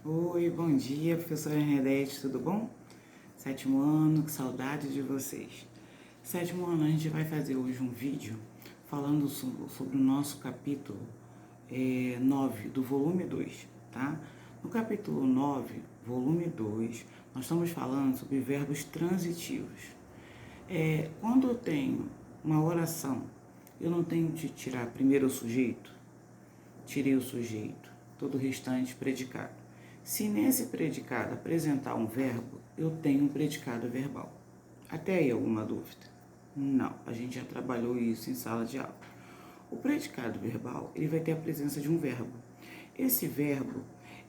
Oi, bom dia, professora Henriette, tudo bom? Sétimo ano, que saudade de vocês. Sétimo ano, a gente vai fazer hoje um vídeo falando sobre o nosso capítulo 9 do volume 2, tá? No capítulo 9, volume 2, nós estamos falando sobre verbos transitivos. Quando eu tenho uma oração, eu não tenho de tirar primeiro o sujeito, tirei o sujeito, todo o restante predicado. Se nesse predicado apresentar um verbo, eu tenho um predicado verbal. Até aí alguma dúvida? Não, a gente já trabalhou isso em sala de aula. O predicado verbal, ele vai ter a presença de um verbo. Esse verbo,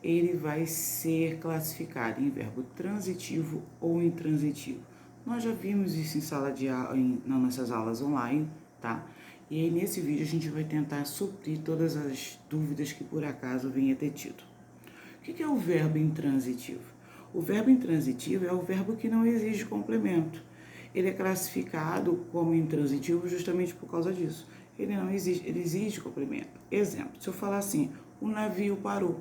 ele vai ser classificado em verbo transitivo ou intransitivo. Nós já vimos isso em sala de aula, nas nossas aulas online, tá? E aí nesse vídeo a gente vai tentar suprir todas as dúvidas que por acaso venha ter tido. O que é o verbo intransitivo? O verbo intransitivo é o verbo que não exige complemento. Ele é classificado como intransitivo justamente por causa disso. Ele não exige, ele exige complemento. Exemplo, se eu falar assim, o navio parou.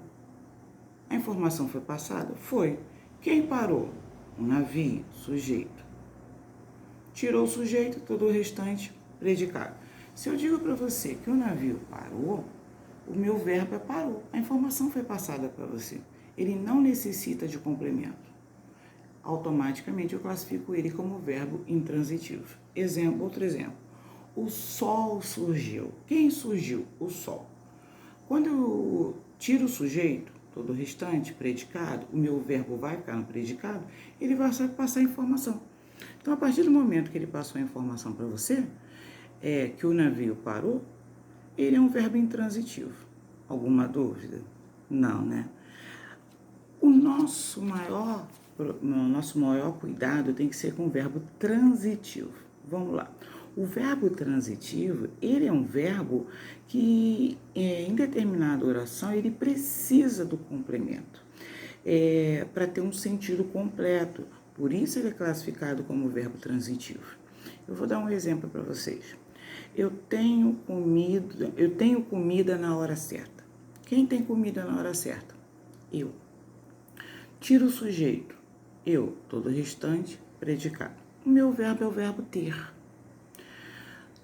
A informação foi passada? Foi. Quem parou? O navio, sujeito. Tirou o sujeito, todo o restante, predicado. Se eu digo para você que o navio parou, o meu verbo é parou. A informação foi passada para você. Ele não necessita de complemento. Automaticamente eu classifico ele como verbo intransitivo. Outro exemplo. O sol surgiu. Quem surgiu? O sol. Quando eu tiro o sujeito, todo o restante, predicado, o meu verbo vai ficar no predicado, ele vai passar a informação. Então, a partir do momento que ele passou a informação para você, que o navio parou, ele é um verbo intransitivo. Alguma dúvida? Não, né? O nosso maior cuidado tem que ser com o verbo transitivo. Vamos lá. O verbo transitivo, ele é um verbo que, em determinada oração, ele precisa do complemento para ter um sentido completo. Por isso ele é classificado como verbo transitivo. Eu vou dar um exemplo para vocês. Eu tenho comida na hora certa. Quem tem comida na hora certa? Eu. Tiro o sujeito. Eu. Todo o restante, predicado. O meu verbo é o verbo ter.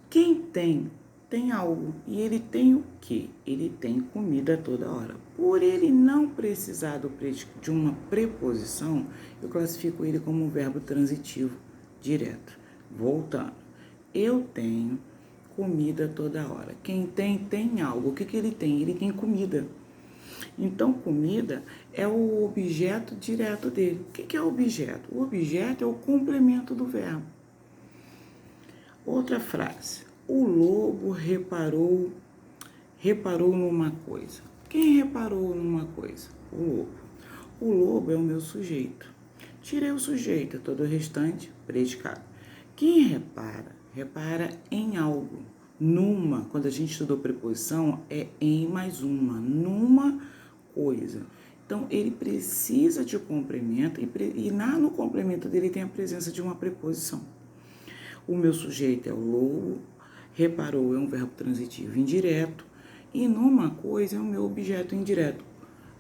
Quem tem algo. E ele tem o quê? Ele tem comida toda hora. Por ele não precisar de uma preposição, eu classifico ele como um verbo transitivo direto. Voltando. Eu tenho comida toda hora. Quem tem algo. O que ele tem? Ele tem comida. Então, comida é o objeto direto dele. O que é o objeto? O objeto é o complemento do verbo. Outra frase. O lobo reparou numa coisa. Quem reparou numa coisa? O lobo. O lobo é o meu sujeito. Tirei o sujeito, todo o restante, predicado. Quem repara em algo. Numa, quando a gente estudou preposição, é em mais uma. Numa coisa. Então, ele precisa de complemento e no complemento dele tem a presença de uma preposição. O meu sujeito é o lobo, reparou é um verbo transitivo indireto e numa coisa é o meu objeto indireto.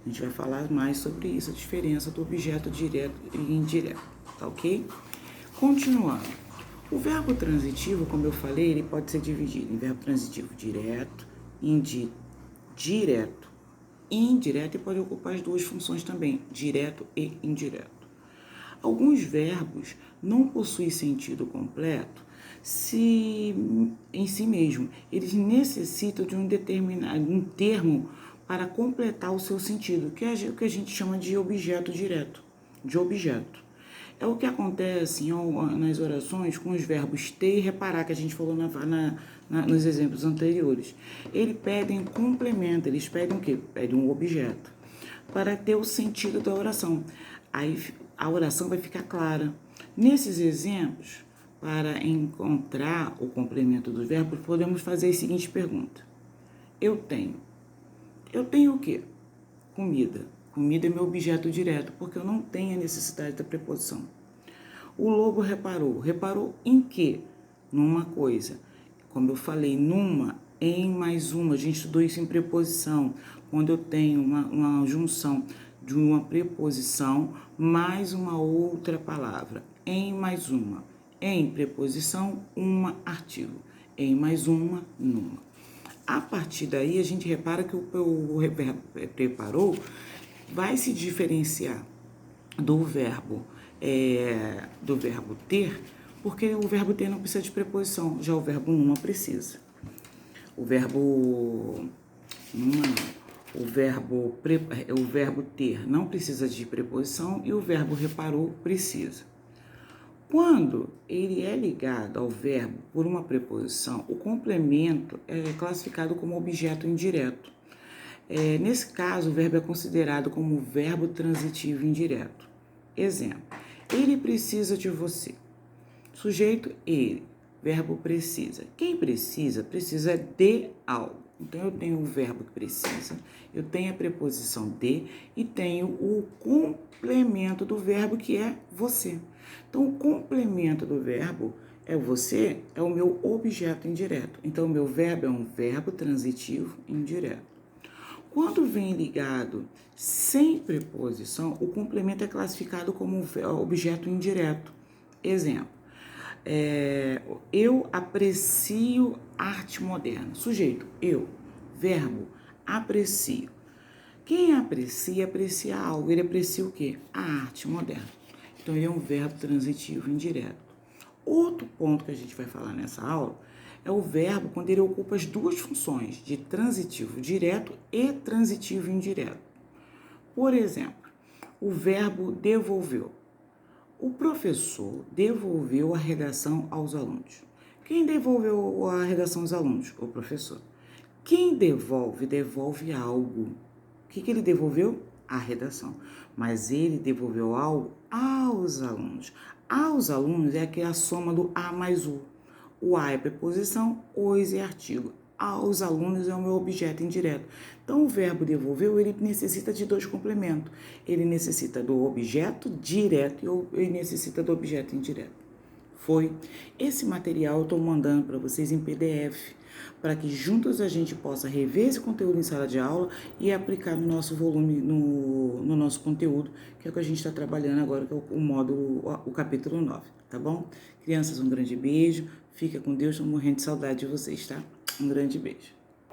A gente vai falar mais sobre isso, a diferença do objeto direto e indireto, tá ok? Continuando. O verbo transitivo, como eu falei, ele pode ser dividido em verbo transitivo direto, direto, indireto e pode ocupar as duas funções também, direto e indireto. Alguns verbos não possuem sentido completo em si mesmo. Eles necessitam de um termo para completar o seu sentido, que é o que a gente chama de objeto direto, de objeto. É o que acontece nas orações com os verbos ter e reparar, que a gente falou nos exemplos anteriores. Eles pedem complemento, eles pedem o quê? Pedem um objeto para ter o sentido da oração. Aí a oração vai ficar clara. Nesses exemplos, para encontrar o complemento dos verbos, podemos fazer a seguinte pergunta. Eu tenho o quê? Comida. Comida é meu objeto direto, porque eu não tenho a necessidade da preposição. O lobo reparou. Reparou em quê? Numa coisa. Como eu falei, numa, em mais uma. A gente estudou isso em preposição. Quando eu tenho uma junção de uma preposição mais uma outra palavra. Em mais uma. Em preposição, uma artigo. Em mais uma, numa. A partir daí, a gente repara que o verbo preparou vai se diferenciar do verbo ter, porque o verbo ter não precisa de preposição, já o verbo numa precisa. O verbo ter não precisa de preposição e o verbo reparou precisa. Quando ele é ligado ao verbo por uma preposição, o complemento é classificado como objeto indireto. Nesse caso, o verbo é considerado como verbo transitivo indireto. Exemplo, ele precisa de você. Sujeito, ele. Verbo precisa. Quem precisa, precisa de algo. Então, eu tenho o verbo que precisa, eu tenho a preposição de e tenho o complemento do verbo que é você. Então, o complemento do verbo é você, é o meu objeto indireto. Então, o meu verbo é um verbo transitivo indireto. Quando vem ligado sem preposição, o complemento é classificado como objeto indireto. Exemplo, eu aprecio arte moderna. Sujeito, eu. Verbo, aprecio. Quem aprecia, aprecia algo. Ele aprecia o quê? A arte moderna. Então, ele é um verbo transitivo indireto. Outro ponto que a gente vai falar nessa aula é o verbo quando ele ocupa as duas funções, de transitivo direto e transitivo indireto. Por exemplo, o verbo devolveu. O professor devolveu a redação aos alunos. Quem devolveu a redação aos alunos? O professor. Quem devolve, devolve algo. O que ele devolveu? A redação. Mas ele devolveu algo aos alunos. Aos alunos é aqui a soma do a mais o. O a é preposição, os é artigo. Aos alunos é o meu objeto indireto. Então, o verbo devolveu, ele necessita de dois complementos. Ele necessita do objeto direto e ele necessita do objeto indireto. Foi. Esse material eu estou mandando para vocês em PDF, para que juntos a gente possa rever esse conteúdo em sala de aula e aplicar no nosso volume, no nosso conteúdo, que é o que a gente está trabalhando agora, que é o módulo, o capítulo 9, tá bom? Crianças, um grande beijo, fica com Deus, estou morrendo de saudade de vocês, tá? Um grande beijo.